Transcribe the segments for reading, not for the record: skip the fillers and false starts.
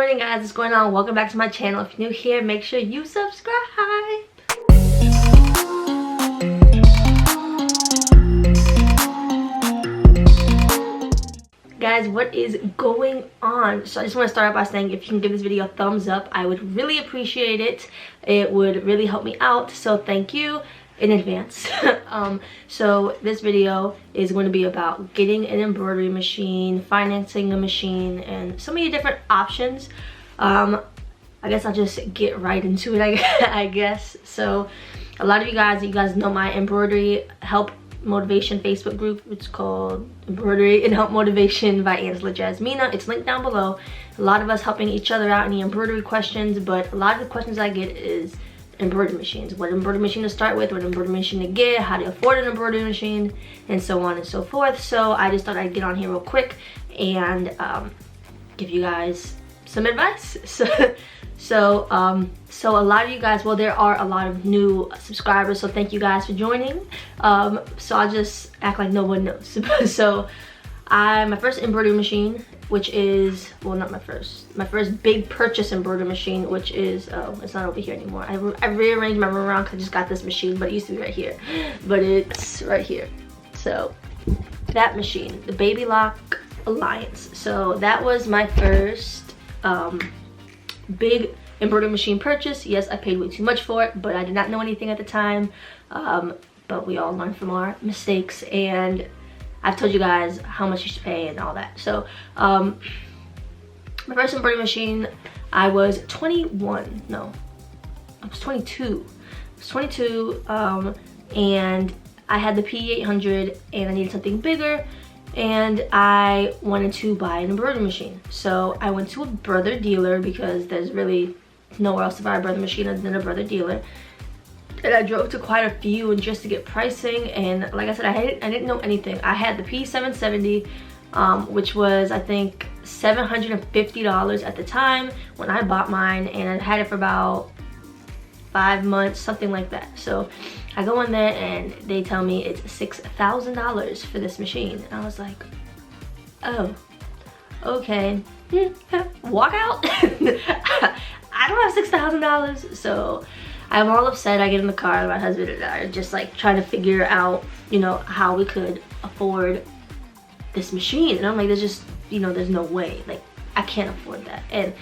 morning, guys. What's going on? Welcome back to my channel. If you're new here, make sure you subscribe. Guys, what is going on? So I just want to start out by saying if you can give this video a thumbs up, I would really appreciate it. It would really help me out, so thank you in advance. So this video is going to be about getting an embroidery machine, financing a machine, and so many different options. I guess I'll just get right into it, I guess. So a lot of you guys know my embroidery help motivation Facebook group. It's called Embroidery and Help Motivation by Angela Jasmina. It's linked down below. A lot of us helping each other out in the embroidery questions, but a lot of the questions I get is embroidery machines. What embroidery machine to start with, what embroidery machine to get, how to afford an embroidery machine, and so on and so forth. So I just thought I'd get on here real quick and give you guys some advice. So a lot of you guys, well, there are a lot of new subscribers, so thank you guys for joining. So I'll just act like no one knows. So my first embroidery machine, which is, well, not my first big purchase embroidery machine, which is, oh, it's not over here anymore. I rearranged my room around because I just got this machine, but it used to be right here, but it's right here. So that machine, the Baby Lock Alliance. So that was my first big embroidery machine purchase. Yes, I paid way too much for it, but I did not know anything at the time. But we all learn from our mistakes, and I've told you guys how much you should pay and all that. So my first embroidery machine, I was 21. No, I was 22. I was 22, and I had the P800, and I needed something bigger, and I wanted to buy an embroidery machine. So I went to a brother dealer because there's really nowhere else to buy a brother machine other than a brother dealer. And I drove to quite a few and just to get pricing, and like I said, I didn't know anything. I had the P770, which was, I think, $750 at the time when I bought mine, and I had it for about 5 months, something like that. So I go in there and they tell me it's $6,000 for this machine, and I was like, oh, okay. Walk out. I don't have $6,000. So I'm all upset. I get in the car, my husband and I are just like trying to figure out, you know, how we could afford this machine. And I'm like, there's just, you know, there's no way. Like, I can't afford that. And,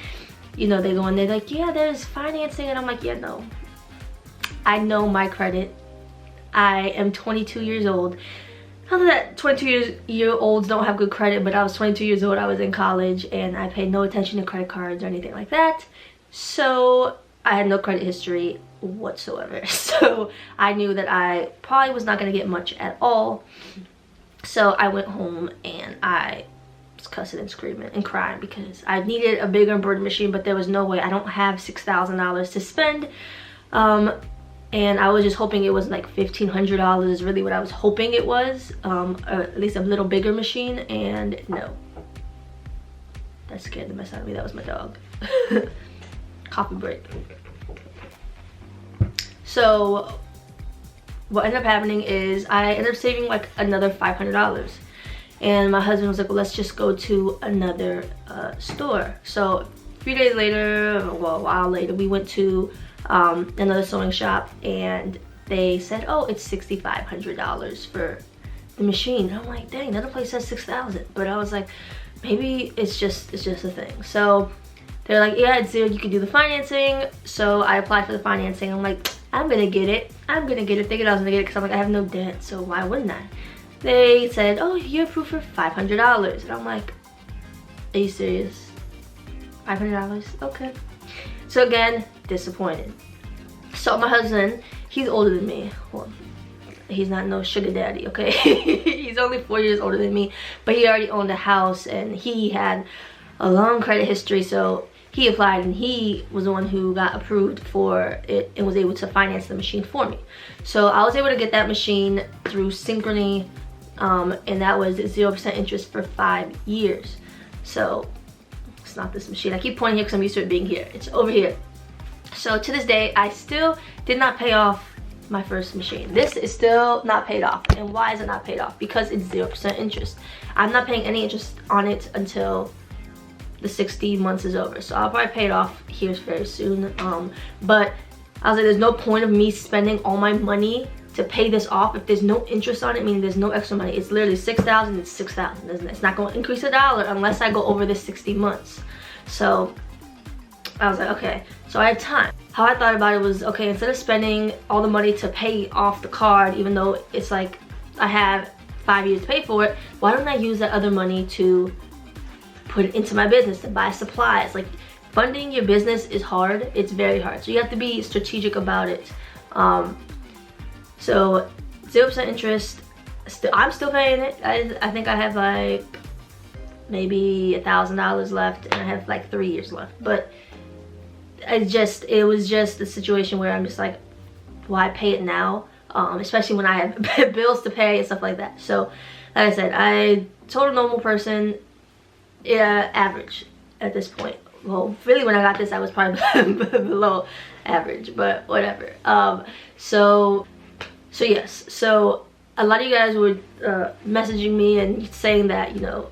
you know, they go in there like, yeah, there's financing. And I'm like, yeah, no. I know my credit. I am 22 years old. Not that 22-year-olds don't have good credit, but I was 22 years old. I was in college, and I paid no attention to credit cards or anything like that. So I had no credit history whatsoever. So I knew that I probably was not going to get much at all. So I went home and I was cussing and screaming and crying because I needed a bigger embroidery machine, but there was no way. I don't have $6,000 to spend. And I was just hoping it was like $1,500 is really what I was hoping it was. Or at least a little bigger machine, and no. That scared the mess out of me. That was my dog. Coffee break. So what ended up happening is I ended up saving like another $500, and my husband was like, well, let's just go to another store. So a few days later, well, a while later, we went to another sewing shop, and they said, oh, it's $6,500 for the machine. And I'm like, dang, another place says $6,000. But I was like, maybe it's just a thing. So they're like, yeah, it's zero, you can do the financing. So I applied for the financing. I'm like, I'm gonna get it. Thinking I was gonna get it because I'm like, I have no debt, so why wouldn't I? They said, oh, you're approved for $500. And I'm like, are you serious? $500? Okay. So again, disappointed. So my husband, he's older than me. Well, he's not no sugar daddy, okay? He's only 4 years older than me, but he already owned a house, and he had a long credit history. So he applied, and he was the one who got approved for it and was able to finance the machine for me. So I was able to get that machine through Synchrony, and that was 0% interest for 5 years. So it's not this machine. I keep pointing here because I'm used to it being here. It's over here. So to this day, I still did not pay off my first machine. This is still not paid off. And why is it not paid off? Because it's 0% interest. I'm not paying any interest on it until the 60 months is over. So I'll probably pay it off here very soon. But I was like, there's no point of me spending all my money to pay this off if there's no interest on it, meaning there's no extra money. It's literally $6,000, it's $6,000. It's not gonna increase $1 unless I go over the 60 months. So I was like, okay, so I had time. How I thought about it was, okay, instead of spending all the money to pay off the card, even though it's like I have 5 years to pay for it, why don't I use that other money to put it into my business, to buy supplies? Like, funding your business is hard. It's very hard. So you have to be strategic about it. So 0% interest, I'm still paying it. I think I have like maybe $1,000 left, and I have like 3 years left. But it was just a situation where I'm just like, why pay it now? Especially when I have bills to pay and stuff like that. So like I said, I told a normal person, average at this point. Well, really when I got this, I was probably below average, but whatever. So yes, so a lot of you guys were messaging me and saying that, you know,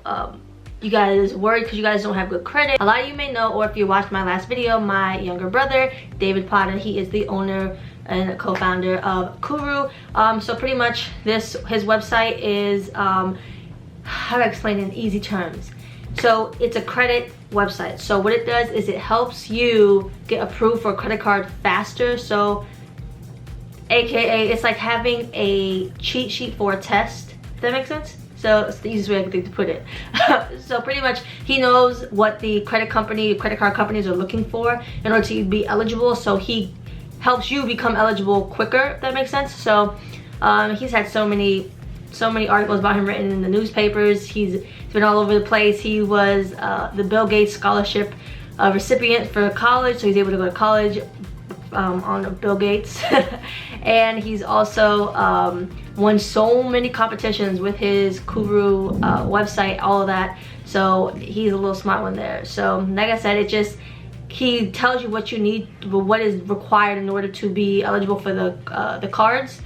you guys worried because you guys don't have good credit. A lot of you may know, or if you watched my last video, my younger brother, David Potter, he is the owner and a co-founder of Kuru. So pretty much his website is, how to explain it in easy terms. So it's a credit website. So what it does is it helps you get approved for a credit card faster. So AKA, it's like having a cheat sheet for a test, if that makes sense. So it's the easiest way I think to put it. So pretty much he knows what the credit card companies are looking for in order to be eligible. So he helps you become eligible quicker, if that makes sense. So he's had so many articles about him written in the newspapers. He's been all over the place. He was the Bill Gates scholarship recipient for college, so he's able to go to college on Bill Gates. And he's also won so many competitions with his Kuru website, all of that. So he's a little smart one there. So like I said, he tells you what you need, what is required in order to be eligible for the cards,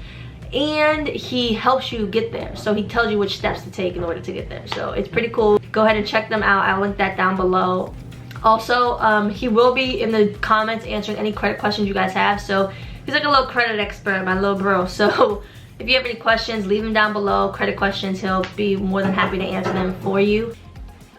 and he helps you get there. So he tells you which steps to take in order to get there. So it's pretty cool. Go ahead and check them out. I'll link that down below. Also, he will be in the comments answering any credit questions you guys have. So he's like a little credit expert, my little bro. So if you have any questions, leave them down below. Credit questions, he'll be more than happy to answer them for you.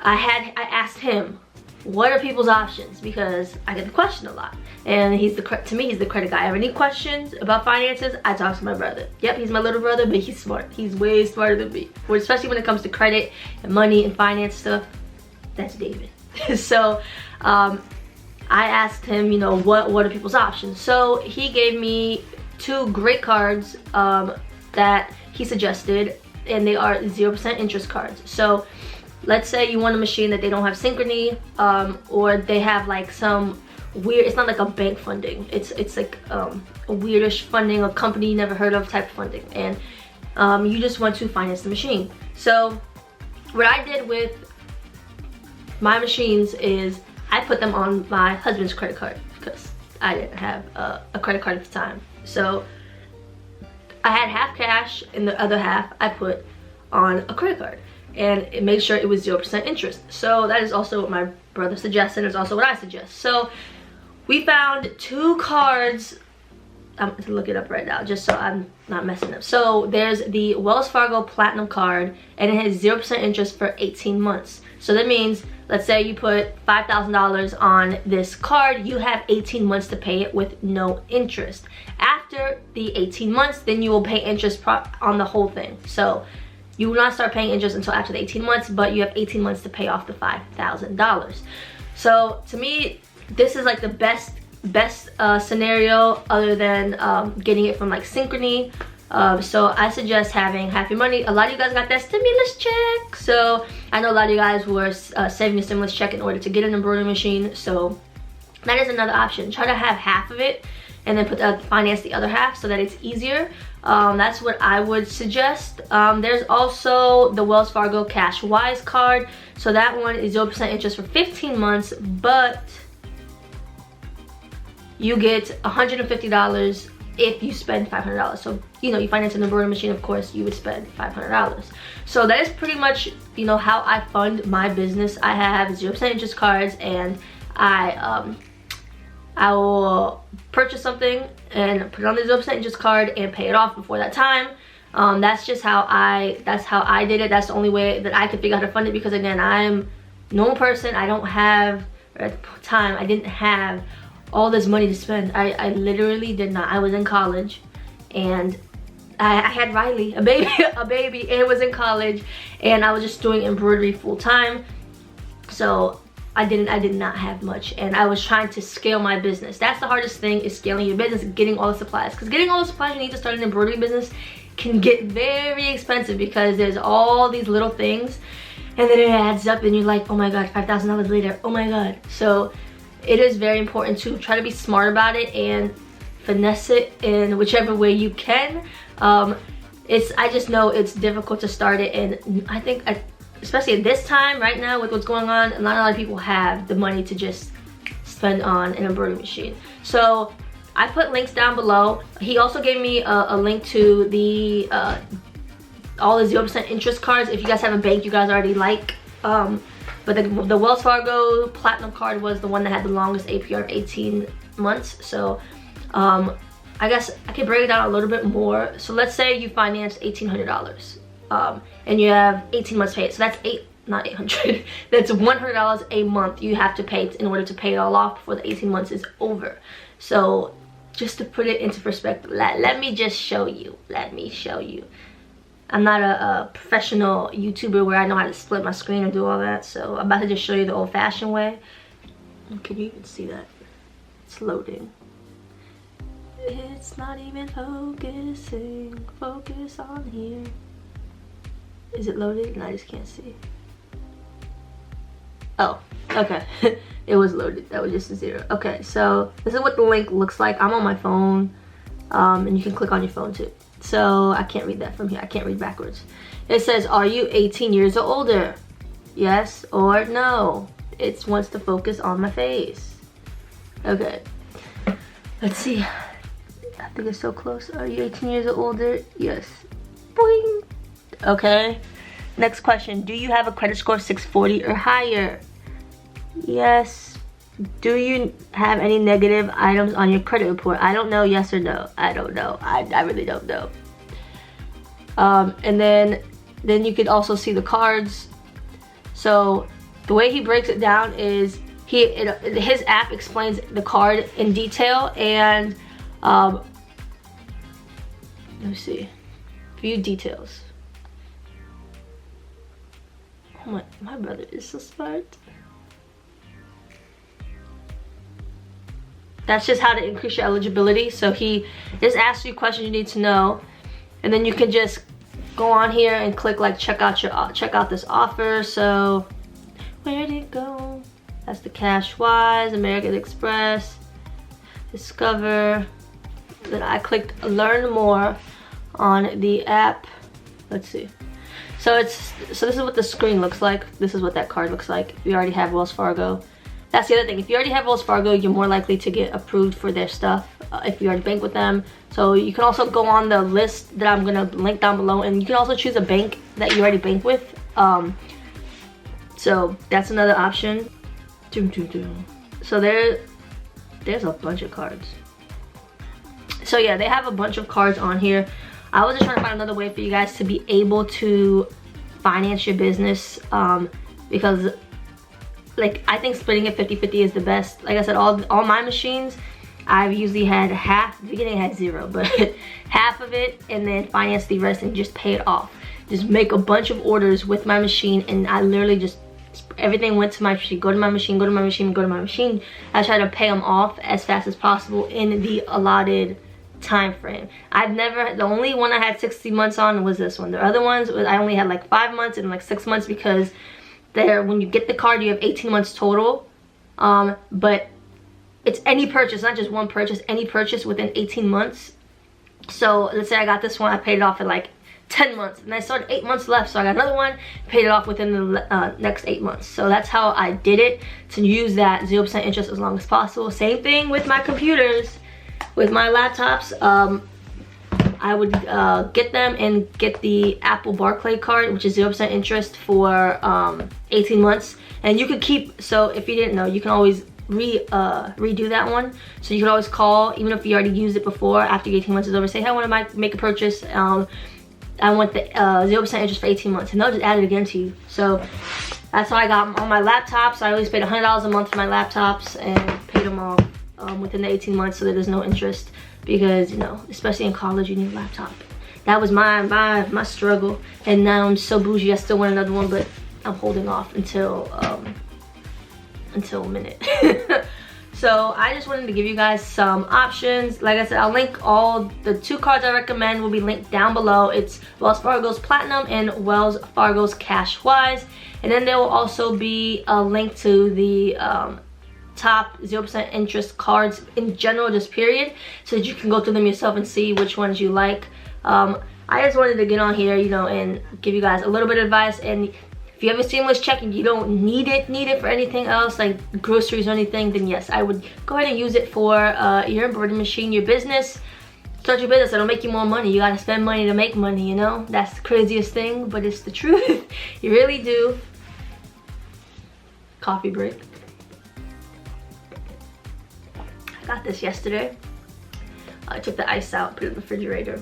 I asked him, what are people's options? Because I get the question a lot, and to me he's the credit guy. I have any questions about finances, I talk to my brother. Yep, he's my little brother, but he's smart. He's way smarter than me, especially when it comes to credit and money and finance stuff. That's David. So I asked him, you know, what are people's options? So he gave me 2 great cards that he suggested, and they are 0% interest cards. So let's say you want a machine that they don't have synchrony, or they have like some weird, it's not like a bank funding, it's like a weirdish funding, a company you never heard of type of funding, and you just want to finance the machine. So what I did with my machines is I put them on my husband's credit card because I didn't have a credit card at the time. So I had half cash and the other half I put on a credit card, and it made sure it was 0% interest. So that is also what my brother suggested. It's also what I suggest. So we found 2 cards. I'm gonna look it up right now just so I'm not messing up. So there's the Wells Fargo Platinum card, and it has 0% interest for 18 months. So that means, let's say you put $5,000 on this card, you have 18 months to pay it with no interest. After the 18 months, then you will pay interest on the whole thing. So you will not start paying interest until after the 18 months, but you have 18 months to pay off the $5,000. So to me, this is like the best scenario other than getting it from like Synchrony. So I suggest having half your money. A lot of you guys got that stimulus check, so I know a lot of you guys were saving a stimulus check in order to get an embroidery machine. So that is another option. Try to have half of it and then finance the other half so that it's easier. That's what I would suggest. There's also the Wells Fargo Cash Wise card. So that one is 0% interest for 15 months, but you get $150 if you spend $500. So, you know, you finance an embroidery machine, of course, you would spend $500. So that is pretty much, you know, how I fund my business. I have 0% interest cards, and I will purchase something and put it on the 0% interest card and pay it off before that time. That's just how I did it. That's the only way that I could figure out how to fund it, because again, I'm a normal person. I don't have, or at the time, I didn't have all this money to spend. I literally did not. I was in college, and I had Riley, a baby, and was in college, and I was just doing embroidery full time. So I did not have much, and I was trying to scale my business. That's the hardest thing, is scaling your business, getting all the supplies. Because getting all the supplies you need to start an embroidery business can get very expensive, because there's all these little things, and then it adds up, and you're like, oh my god, $5,000 later, oh my god. So it is very important to try to be smart about it and finesse it in whichever way you can. I just know it's difficult to start it, and I think, especially at this time right now with what's going on, not a lot of people have the money to just spend on an embroidery machine. So I put links down below. He also gave me a link to the all the 0% interest cards. If you guys have a bank you guys already like, but the Wells Fargo Platinum card was the one that had the longest APR of 18 months. So I guess I could break it down a little bit more. So let's say you financed $1,800, and you have 18 months paid. So that's not 800. That's $100 a month you have to pay in order to pay it all off before the 18 months is over. So just to put it into perspective, let me just show you. Let me show you. I'm not a professional YouTuber where I know how to split my screen and do all that. So I'm about to just show you the old-fashioned way. Can you even see that? It's loading. It's not even focusing. Focus on here. Is it loaded? No, I just can't see. Oh, okay. It was loaded. That was just a 0. Okay, so this is what the link looks like. I'm on my phone, and you can click on your phone too. So I can't read that from here. I can't read backwards. It says, are you 18 years or older? Yes or no. It wants to focus on my face. Okay, let's see. I think it's so close. Are you 18 years or older? Yes. Boing. Okay, next question. Do you have a credit score of 640 or higher? Yes. Do you have any negative items on your credit report? I don't know. Yes or no? I don't know. I really don't know. And then you could also see the cards. So the way he breaks it down is his app explains the card in detail, and let me see, view details. Oh my brother is so smart. That's just how to increase your eligibility. So he just asks you questions you need to know, and then you can just go on here and click like check out this offer. So where'd it go? That's the Cash-Wise, American Express, Discover. Then I clicked learn more on the app. Let's see. So this is what the screen looks like. This is what that card looks like. If you already have Wells Fargo. That's the other thing. If you already have Wells Fargo, you're more likely to get approved for their stuff if you already bank with them. So you can also go on the list that I'm gonna link down below, and you can also choose a bank that you already bank with. So that's another option. So there's a bunch of cards. So yeah, they have a bunch of cards on here. I was just trying to find another way for you guys to be able to finance your business, because like I think splitting it 50-50 is the best. Like I said, all my machines, I've usually had half. The beginning I had 0, but half of it, and then finance the rest and just pay it off. Just make a bunch of orders with my machine, and I literally just everything went to my machine. Go to my machine. Go to my machine. Go to my machine. I try to pay them off as fast as possible in the allotted time frame. The only one I had 60 months on was this one. The other ones I only had like 5 months and like 6 months, because when you get the card you have 18 months total, but it's any purchase, not just one purchase, any purchase within 18 months. So let's say I got this one, I paid it off in like 10 months, and I still had 8 months left, so I got another one, paid it off within the next 8 months. So that's how I did it, to use that 0% interest as long as possible. Same thing with my computers. with my laptops, I would get them and get the Apple Barclay card, which is 0% interest for 18 months. And you could keep, so if you didn't know, you can always redo that one. So you can always call, even if you already used it before, after 18 months is over, say, hey, I want to make a purchase. I want the 0% interest for 18 months, and they'll just add it again to you. So that's how I got on my laptops. I always paid $100 a month for my laptops and paid them all within the 18 months so that there's no interest, because, you know, especially in college, you need a laptop. That was my struggle, and now I'm so bougie, I still want another one, but I'm holding off until a minute. So I just wanted to give you guys some options. Like I said, I'll link all the 2 cards I recommend will be linked down below. It's Wells Fargo's Platinum and Wells Fargo's Cash Wise. And then there will also be a link to the top 0% interest cards in general, just period, so that you can go through them yourself and see which ones you like. I just wanted to get on here, you know, and give you guys a little bit of advice. And if you have a stimulus check and you don't need it for anything else, like groceries or anything, then yes, I would go ahead and use it for your embroidery machine, your business. Start your business, it'll make you more money. You gotta spend money to make money, you know? That's the craziest thing, but it's the truth. You really do. Coffee break. I got this yesterday. I took the ice out, put it in the refrigerator.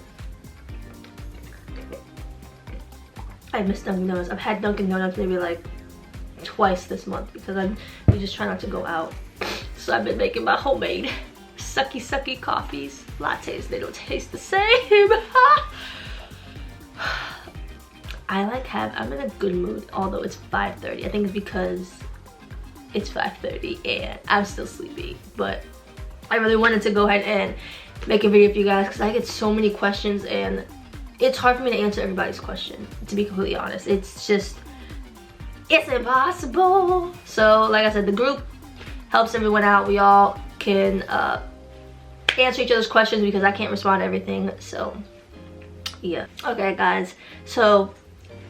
I miss Dunkin' Donuts. I've had Dunkin' Donuts maybe like twice this month because we just try not to go out. So I've been making my homemade sucky coffees. Lattes, they don't taste the same. I'm in a good mood, although it's 5:30. I think it's because it's 5:30 and I'm still sleepy. But I really wanted to go ahead and make a video for you guys because I get so many questions and it's hard for me to answer everybody's question, to be completely honest. It's impossible. So like I said, the group helps everyone out. We all can answer each other's questions because I can't respond to everything. So yeah. Okay guys, so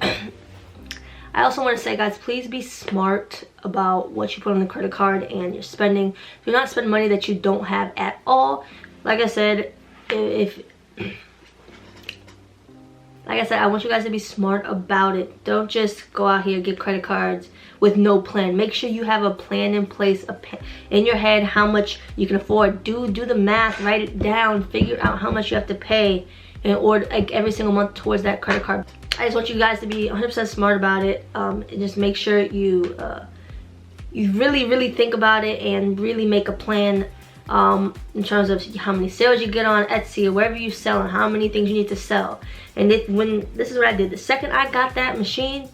I also want to say, guys, please be smart about what you put on the credit card and your spending. Do not spend money that you don't have at all. Like I said, I want you guys to be smart about it. Don't just go out here and get credit cards with no plan. Make sure you have a plan in place, in your head, how much you can afford. Do the math, write it down, figure out how much you have to pay in order, like, every single month towards that credit card. I just want you guys to be 100% smart about it, and just make sure you really think about it and really make a plan in terms of how many sales you get on Etsy or wherever you sell and how many things you need to sell. And this is what I did. The second I got that machine,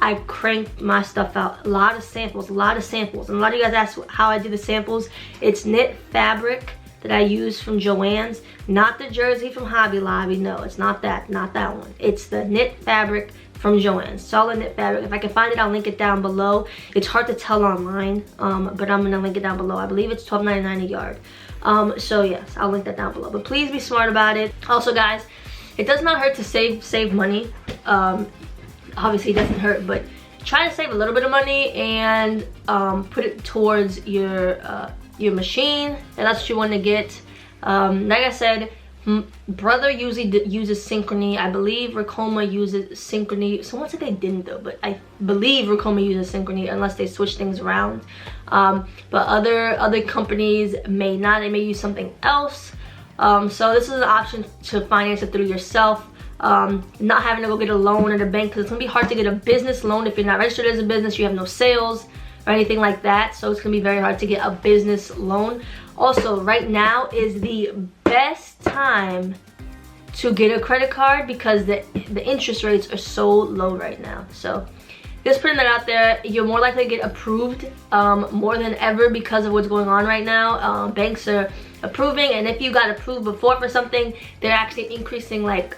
I cranked my stuff out. A lot of samples. And a lot of you guys ask how I do the samples. It's knit fabric that I use from Joann's, not the jersey from Hobby Lobby. No, it's not that one. It's the knit fabric from Joann's, solid knit fabric. If I can find it, I'll link it down below. It's hard to tell online, but I'm gonna link it down below. I believe it's $12.99 a yard. So yes, I'll link that down below. But please be smart about it. Also guys, it does not hurt to save money. Obviously it doesn't hurt, but try to save a little bit of money and put it towards your machine, and that's what you want to get. Like I said, brother usually uses Synchrony. I believe Ricoma uses Synchrony. Someone said they didn't though, but I believe Ricoma uses Synchrony unless they switch things around. But other companies may not. They may use something else. So this is an option to finance it through yourself. Not having to go get a loan at a bank, because it's gonna be hard to get a business loan if you're not registered as a business, you have no sales or anything like that. So it's gonna be very hard to get a business loan. Also, right now is the best time to get a credit card because the interest rates are so low right now. So just putting that out there, you're more likely to get approved more than ever because of what's going on right now. Banks are approving, and if you got approved before for something, they're actually increasing like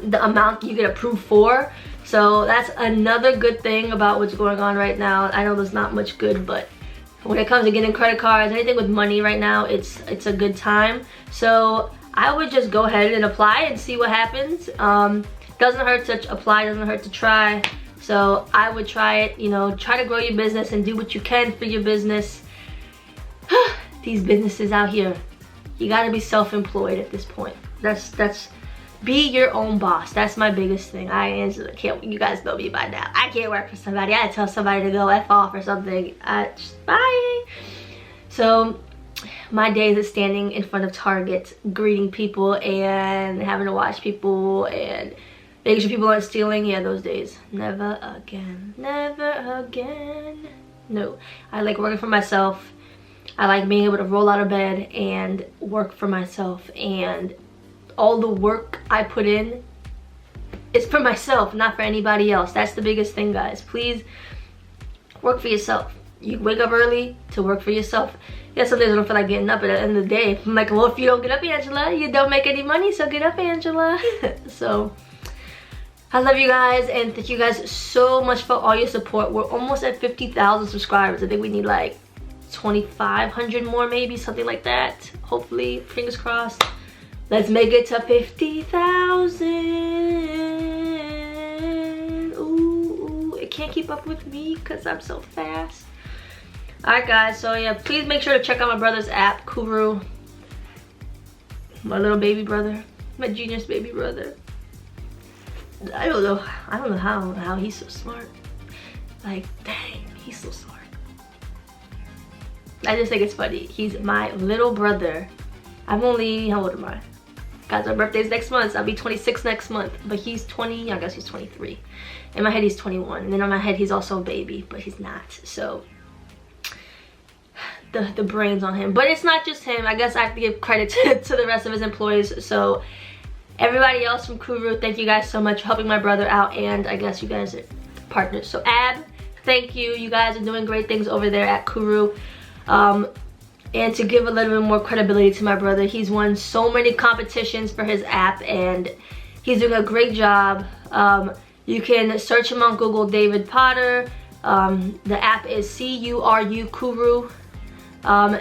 the amount you get approved for. So that's another good thing about what's going on right now. I know there's not much good, but when it comes to getting credit cards, anything with money right now, it's a good time. So I would just go ahead and apply and see what happens. Doesn't hurt to apply, doesn't hurt to try. So I would try it, you know, try to grow your business and do what you can for your business. These businesses out here, You gotta be self-employed at this point. That's be your own boss. That's my biggest thing. Angela, you guys know me by now. I can't work for somebody. I tell somebody to go F off or something. Bye. So my days is standing in front of Target, greeting people and having to watch people and making sure people aren't stealing. Yeah, those days. Never again. Never again. No. I like working for myself. I like being able to roll out of bed and work for myself, and all the work I put in is for myself, not for anybody else. That's the biggest thing, guys. Please work for yourself. You wake up early to work for yourself. Yeah, some days I don't feel like getting up, at the end of the day I'm like, well, if you don't get up, Angela, you don't make any money, so get up, Angela. So I love you guys, and thank you guys so much for all your support. We're almost at 50,000 subscribers. I think we need like 2,500 more, maybe something like that. Hopefully, fingers crossed. Let's make it to 50,000. Ooh, it can't keep up with me because I'm so fast. Alright guys, so yeah, please make sure to check out my brother's app, Kuru. My little baby brother, my genius baby brother. I don't know how he's so smart. Like, dang, he's so smart. I just think it's funny. He's my little brother. I'm only, how old am I? Guys, my birthday's next month, so I'll be 26 next month. But he's 20, I guess he's 23. In my head, he's 21. And then on my head, he's also a baby, but he's not. So, the brains on him. But it's not just him. I guess I have to give credit to the rest of his employees. So, everybody else from Kuru, thank you guys so much for helping my brother out. And I guess you guys are partners. So, Ab, thank you. You guys are doing great things over there at Kuru. And to give a little bit more credibility to my brother, he's won so many competitions for his app and he's doing a great job. You can search him on Google, David Potter. The app is C-U-R-U, Kuru.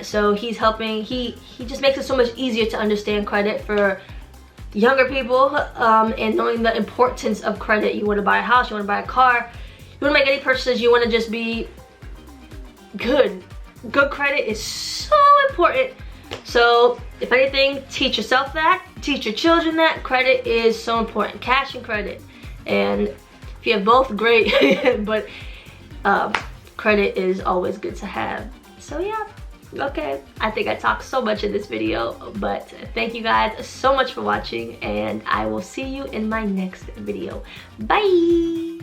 So he's helping, he just makes it so much easier to understand credit for younger people, and knowing the importance of credit. You want to buy a house, you want to buy a car, you want to make any purchases, you want to just be good. Good credit is so important. So if anything, teach yourself that, teach your children that. Credit is so important, cash and credit. And if you have both, great. But credit is always good to have. So yeah, okay, I think I talked so much in this video, but thank you guys so much for watching, and I will see you in my next video. Bye.